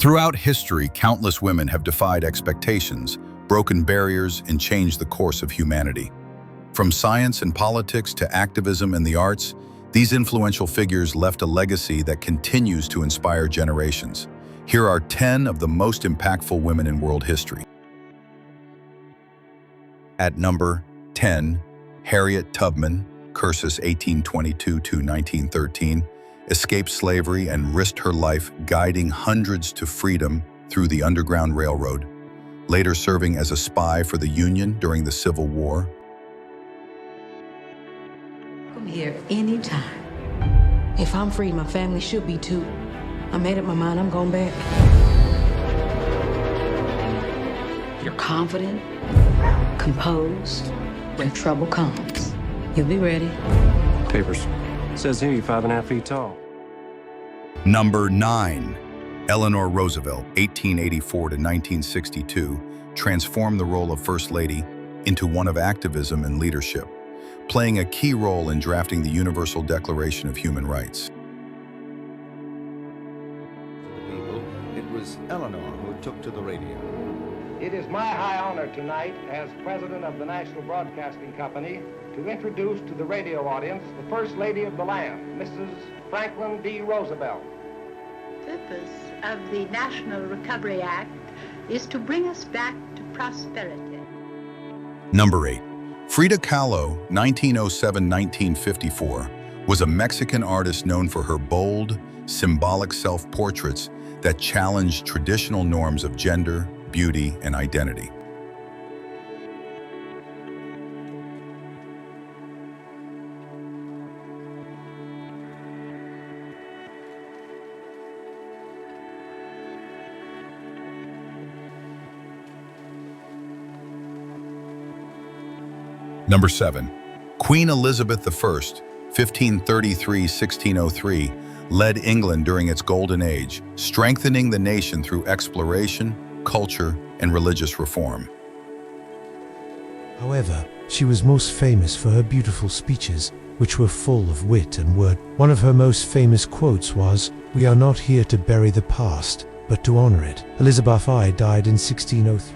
Throughout history, countless women have defied expectations, broken barriers, and changed the course of humanity. From science and politics to activism and the arts, these influential figures left a legacy that continues to inspire generations. Here are 10 of the most impactful women in world history. At number 10, Harriet Tubman, cursus 1822–1913, escaped slavery and risked her life guiding hundreds to freedom through the Underground Railroad, later serving as a spy for the Union during the Civil War. I'm here anytime. If I'm free, my family should be too. I made up my mind, I'm going back. You're confident, composed. When trouble comes, you'll be ready. Papers. Says here you're 5.5 feet tall. Number 9. Eleanor Roosevelt, 1884–1962, transformed the role of First Lady into one of activism and leadership, playing a key role in drafting the Universal Declaration of Human Rights. For the people, it was Eleanor who took to the radio. It is my high honor tonight, as President of the National Broadcasting Company, to introduce to the radio audience the First Lady of the land, Mrs. Franklin D. Roosevelt. The purpose of the National Recovery Act is to bring us back to prosperity. Number 8. Frida Kahlo, 1907–1954, was a Mexican artist known for her bold, symbolic self-portraits that challenged traditional norms of gender, beauty, and identity. Number 7. Queen Elizabeth I, 1533–1603, led England during its golden age, strengthening the nation through exploration, culture, and religious reform. However, she was most famous for her beautiful speeches, which were full of wit and word. One of her most famous quotes was, "We are not here to bury the past, but to honor it." Elizabeth I died in 1603.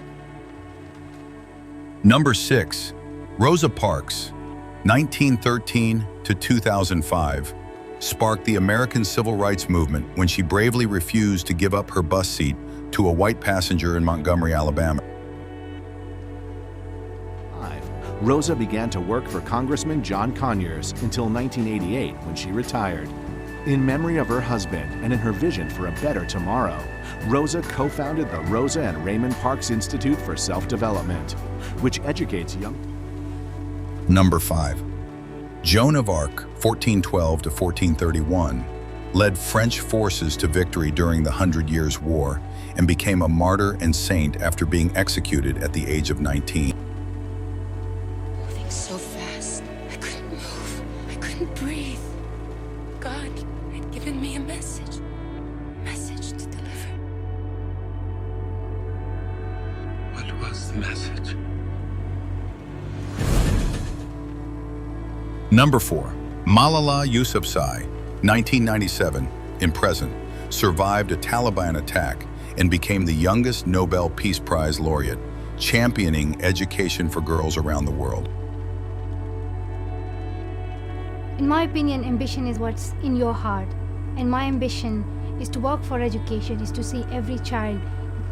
Number 6. Rosa Parks, 1913–2005, sparked the American Civil Rights Movement when she bravely refused to give up her bus seat to a white passenger in Montgomery, Alabama. Rosa began to work for Congressman John Conyers until 1988 when she retired. In memory of her husband and in her vision for a better tomorrow, Rosa co-founded the Rosa and Raymond Parks Institute for Self-Development, which educates young. Number 5. Joan of Arc, 1412–1431, led French forces to victory during the 100 Years' War and became a martyr and saint after being executed at the age of 19. Moving so fast, I couldn't move, I couldn't breathe. God had given me a message to deliver. What was the message? Number 4. Malala Yousafzai, 1997, in present, survived a Taliban attack and became the youngest Nobel Peace Prize laureate, championing education for girls around the world. In my opinion, ambition is what's in your heart. And my ambition is to work for education, is to see every child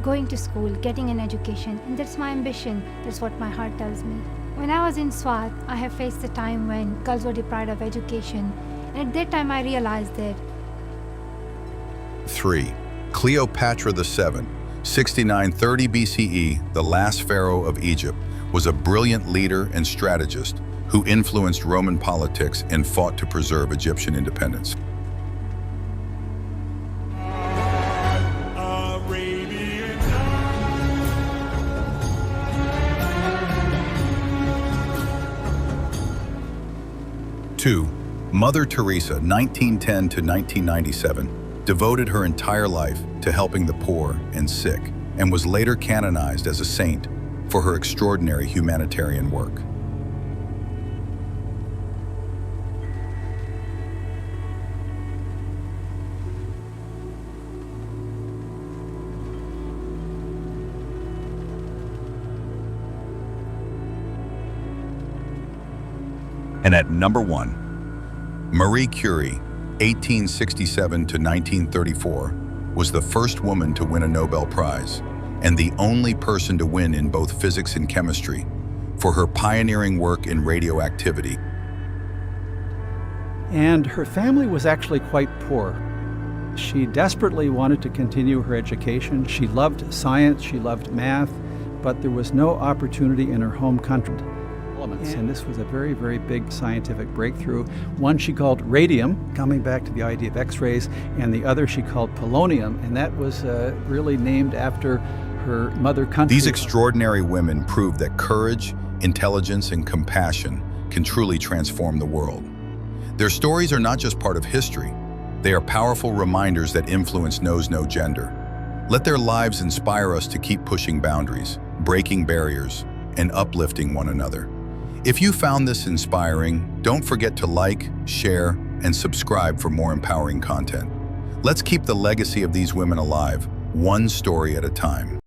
going to school, getting an education. And that's my ambition. That's what my heart tells me. When I was in Swat, I have faced a time when girls were deprived of education. And at that time, I realized that. 3. Cleopatra VII, 69–30 BCE, the last pharaoh of Egypt, was a brilliant leader and strategist who influenced Roman politics and fought to preserve Egyptian independence. Two, Mother Teresa, 1910–1997, devoted her entire life to helping the poor and sick, and was later canonized as a saint for her extraordinary humanitarian work. And at number 1, Marie Curie, 1867 to 1934, was the first woman to win a Nobel Prize and the only person to win in both physics and chemistry for her pioneering work in radioactivity. And her family was actually quite poor. She desperately wanted to continue her education. She loved science, she loved math, but there was no opportunity in her home country. And this was a very, very big scientific breakthrough. One she called radium, coming back to the idea of X-rays, and the other she called polonium, and that was really named after her mother country. These extraordinary women proved that courage, intelligence, and compassion can truly transform the world. Their stories are not just part of history, they are powerful reminders that influence knows no gender. Let their lives inspire us to keep pushing boundaries, breaking barriers, and uplifting one another. If you found this inspiring, don't forget to like, share, and subscribe for more empowering content. Let's keep the legacy of these women alive, one story at a time.